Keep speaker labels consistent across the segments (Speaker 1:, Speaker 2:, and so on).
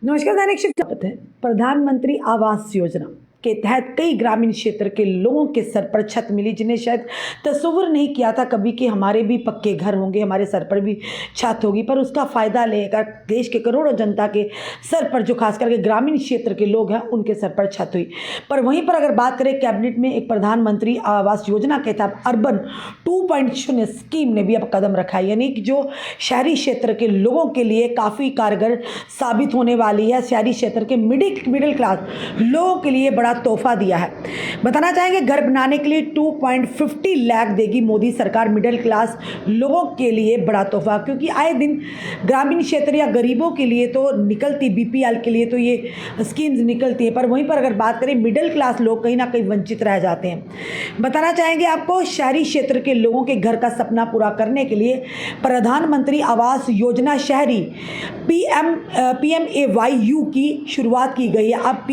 Speaker 1: नमस्कार, दैनिक शिफ्ट स्वागत है। प्रधानमंत्री आवास योजना के तहत कई ग्रामीण क्षेत्र के लोगों के सर पर छत मिली, जिन्हें शायद तस्वुर नहीं किया था कभी कि हमारे भी पक्के घर होंगे, हमारे सर पर भी छत होगी। पर उसका फ़ायदा लेकर देश के करोड़ों जनता के सर पर, जो खास करके ग्रामीण क्षेत्र के लोग हैं, उनके सर पर छत हुई। पर वहीं पर अगर बात करें, कैबिनेट में एक प्रधानमंत्री आवास योजना के तहत अर्बन 2.0 स्कीम ने भी अब कदम रखा है, यानी कि जो शहरी क्षेत्र के लोगों के लिए काफ़ी कारगर साबित होने वाली है। शहरी क्षेत्र के मिडिल क्लास लोगों के लिए बड़ा तोहफा दिया है। बताना चाहेंगे, घर बनाने के लिए 2.50 लाख देगी मोदी सरकार मिडिल क्लास लोगों के लिए बड़ा तोहफा, क्योंकि आए दिन ग्रामीण क्षेत्र या गरीबों के लिए तो निकलती, बीपीएल के लिए तो ये स्कीम्स निकलती है, पर वहीं पर अगर बात करें मिडिल क्लास लोग कहीं ना कहीं वंचित रह जाते हैं। बताना चाहेंगे आपको, शहरी क्षेत्र के लोगों के घर का सपना पूरा करने के लिए प्रधानमंत्री आवास योजना शहरी PMAYU की शुरुआत की गई है। अब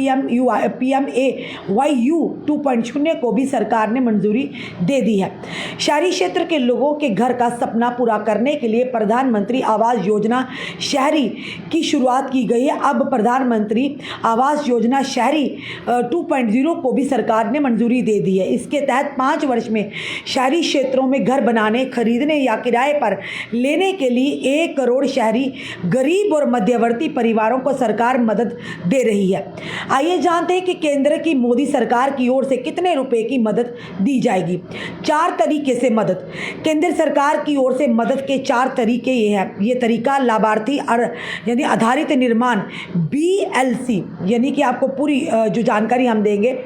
Speaker 1: PMAYU 2.0 को भी सरकार ने मंजूरी दे दी है। शहरी क्षेत्र के लोगों के घर का सपना पूरा करने के लिए प्रधानमंत्री आवास योजना शहरी की शुरुआत की गई है। अब प्रधानमंत्री आवास योजना शहरी 2.0 को भी सरकार ने मंजूरी दे दी है। इसके तहत 5 वर्ष में शहरी क्षेत्रों में घर बनाने, खरीदने या किराए पर लेने के लिए 1 करोड़ शहरी गरीब और मध्यवर्ती परिवारों को सरकार मदद दे रही है। आइए जानते हैं कि केंद्र की मोदी सरकार की ओर से कितने रुपए की मदद दी जाएगी। 4 तरीके से मदद। केंद्र सरकार की ओर से मदद के 4 तरीके ये हैं। ये तरीका लाभार्थी यानी आधारित निर्माण BLC, यानी कि आपको पूरी जो जानकारी हम देंगे।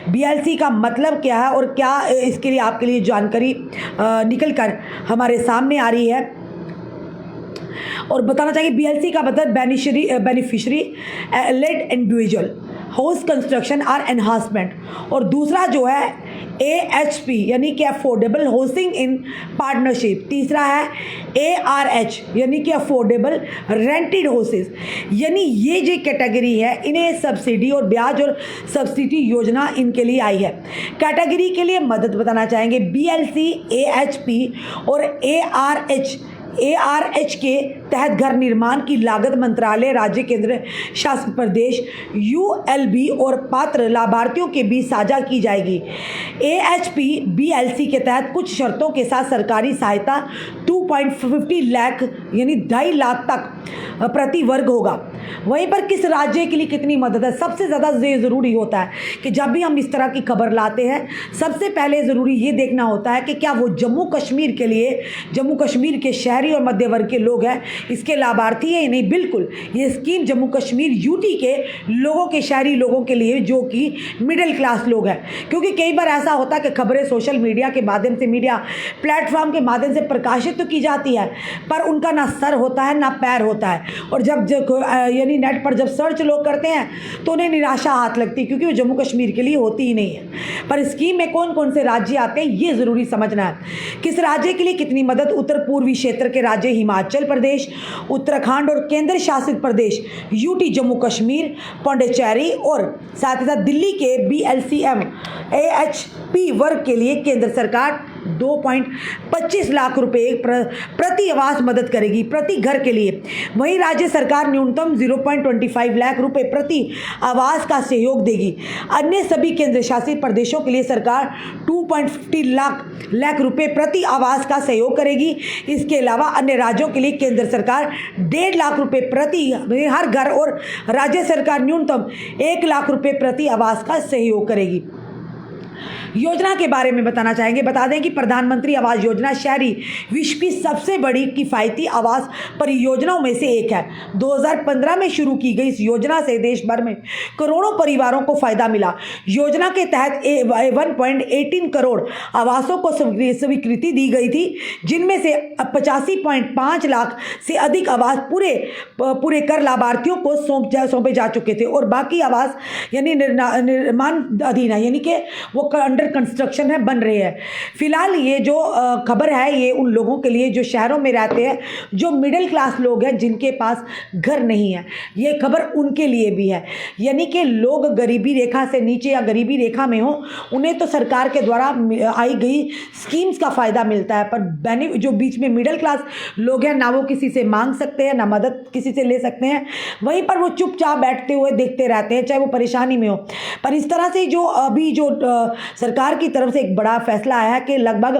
Speaker 1: BLC का मतलब क्या है और क्या इसके लिए आपके लिए जानकारी निकल कर हमारे सामने आ रही है। और बताना चाहिए, BLC का मतलब beneficiary led individual house construction और एनहांसमेंट। और दूसरा जो है AHP, यानी कि अफोर्डेबल हाउसिंग इन पार्टनरशिप। तीसरा है ARH, यानी कि अफोर्डेबल रेंटेड हाउसेस। यानी ये जो कैटेगरी है, इन्हें सब्सिडी और ब्याज और सब्सिडी योजना इनके लिए आई है। कैटेगरी के लिए मदद बताना चाहेंगे, BLC, AHP और ARH के तहत घर निर्माण की लागत मंत्रालय, राज्य, केंद्र शासित प्रदेश, ULB और पात्र लाभार्थियों के बीच साझा की जाएगी। AHP BLC के तहत कुछ शर्तों के साथ सरकारी सहायता 2.50 लाख यानी 2.5 लाख तक प्रति वर्ग होगा। वहीं पर किस राज्य के लिए कितनी मदद है, सबसे ज़्यादा ज़रूरी होता है कि जब भी हम इस तरह की खबर लाते हैं, सबसे पहले ज़रूरी ये देखना होता है कि क्या वो जम्मू कश्मीर के लिए, जम्मू कश्मीर के शहरी और मध्य वर्ग के लोग हैं, इसके लाभार्थी हैं। नहीं, बिल्कुल ये स्कीम जम्मू कश्मीर UT के लोगों के, शहरी लोगों के लिए, जो कि मिडिल क्लास लोग हैं। क्योंकि कई बार ऐसा होता है कि खबरें सोशल मीडिया के माध्यम से, मीडिया प्लेटफॉर्म के माध्यम से प्रकाशित तो की जाती है, पर उनका ना सर होता है ना पैर होता है। और जब यानी नेट पर जब सर्च लोग करते हैं तो उन्हें निराशा हाथ लगती है, क्योंकि वो जम्मू कश्मीर के लिए होती ही नहीं है। पर स्कीम में कौन कौन से राज्य आते हैं, ये ज़रूरी समझना है। किस राज्य के लिए कितनी मदद, उत्तर पूर्वी क्षेत्र के राज्य हिमाचल प्रदेश, उत्तराखंड और केंद्र शासित प्रदेश UT जम्मू कश्मीर, पौंडीचेरी और साथ ही साथ दिल्ली के BLCM AHP वर्ग के लिए केंद्र सरकार 2.25 लाख रुपए प्रति आवास मदद करेगी प्रति घर के लिए। वहीं राज्य सरकार न्यूनतम 0.25 लाख रुपए प्रति आवास का सहयोग देगी। अन्य सभी केंद्र शासित प्रदेशों के लिए सरकार 2.50 लाख रुपए प्रति आवास का सहयोग करेगी। इसके अलावा अन्य राज्यों के लिए केंद्र सरकार 1.5 लाख रुपए प्रति हर घर और राज्य सरकार न्यूनतम 1 लाख रुपए प्रति आवास का सहयोग करेगी। योजना के बारे में बताना चाहेंगे, बता दें कि प्रधानमंत्री आवास योजना शहरी विश्व की सबसे बड़ी किफ़ायती आवास परियोजनाओं में से एक है। 2015 में शुरू की गई इस योजना से देश भर में करोड़ों परिवारों को फायदा मिला। योजना के तहत 1.18 करोड़ आवासों को स्वीकृति दी गई थी, जिनमें से 85.5 लाख से अधिक आवास पूरे कर लाभार्थियों को सौंपे जा चुके थे और बाकी आवास यानी निर्माण अधीन है, यानी कि वो अंडर अंडर कंस्ट्रक्शन है, बन रहे हैं। फिलहाल ये जो खबर है ये उन लोगों के लिए जो शहरों में रहते हैं, जो मिडिल क्लास लोग हैं जिनके पास घर नहीं है, ये खबर उनके लिए भी है। यानी कि लोग गरीबी रेखा से नीचे या गरीबी रेखा में हो, उन्हें तो सरकार के द्वारा आई गई स्कीम्स का फ़ायदा मिलता है, पर जो बीच में मिडिल क्लास लोग हैं ना वो किसी से मांग सकते हैं ना मदद किसी से ले सकते हैं, वहीं पर वो चुपचाप बैठते हुए देखते रहते हैं, चाहे वो परेशानी में हो। पर इस तरह से जो अभी जो सरकार की तरफ से एक बड़ा फैसला आया है कि लगभग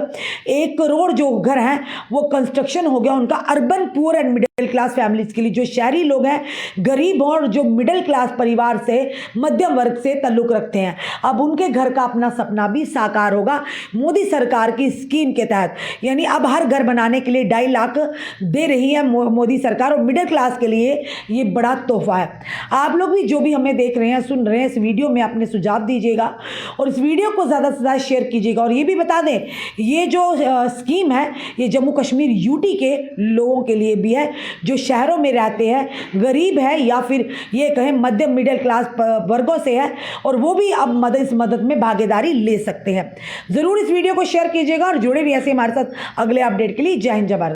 Speaker 1: 1 करोड़ जो घर हैं वो कंस्ट्रक्शन हो गया उनका, urban poor and middle class families के लिए, जो शहरी लोग हैं, गरीब और जो मिडिल क्लास परिवार से मध्यम वर्ग से ताल्लुक रखते हैं, अब उनके घर का अपना सपना भी साकार होगा मोदी सरकार की स्कीम के तहत। यानी अब हर घर बनाने के लिए 2.5 लाख दे रही है मोदी सरकार, और मिडिल क्लास के लिए ये बड़ा तोहफा है। आप लोग भी जो भी हमें देख रहे हैं सुन रहे हैं, इस वीडियो में अपने सुझाव दीजिएगा और इस वीडियो को ज़्यादा से ज़्यादा शेयर कीजिएगा। और ये भी बता दें ये जो स्कीम है ये जम्मू कश्मीर यूटी के लोगों के लिए भी है, जो शहरों में रहते हैं, गरीब है या फिर ये कहें मध्यम मिडिल क्लास वर्गों से है, और वो भी अब इस मदद में भागीदारी ले सकते हैं। ज़रूर इस वीडियो को शेयर कीजिएगा और जुड़े रहिए ऐसे हमारे साथ अगले अपडेट के लिए। जय हिंद जय भारत।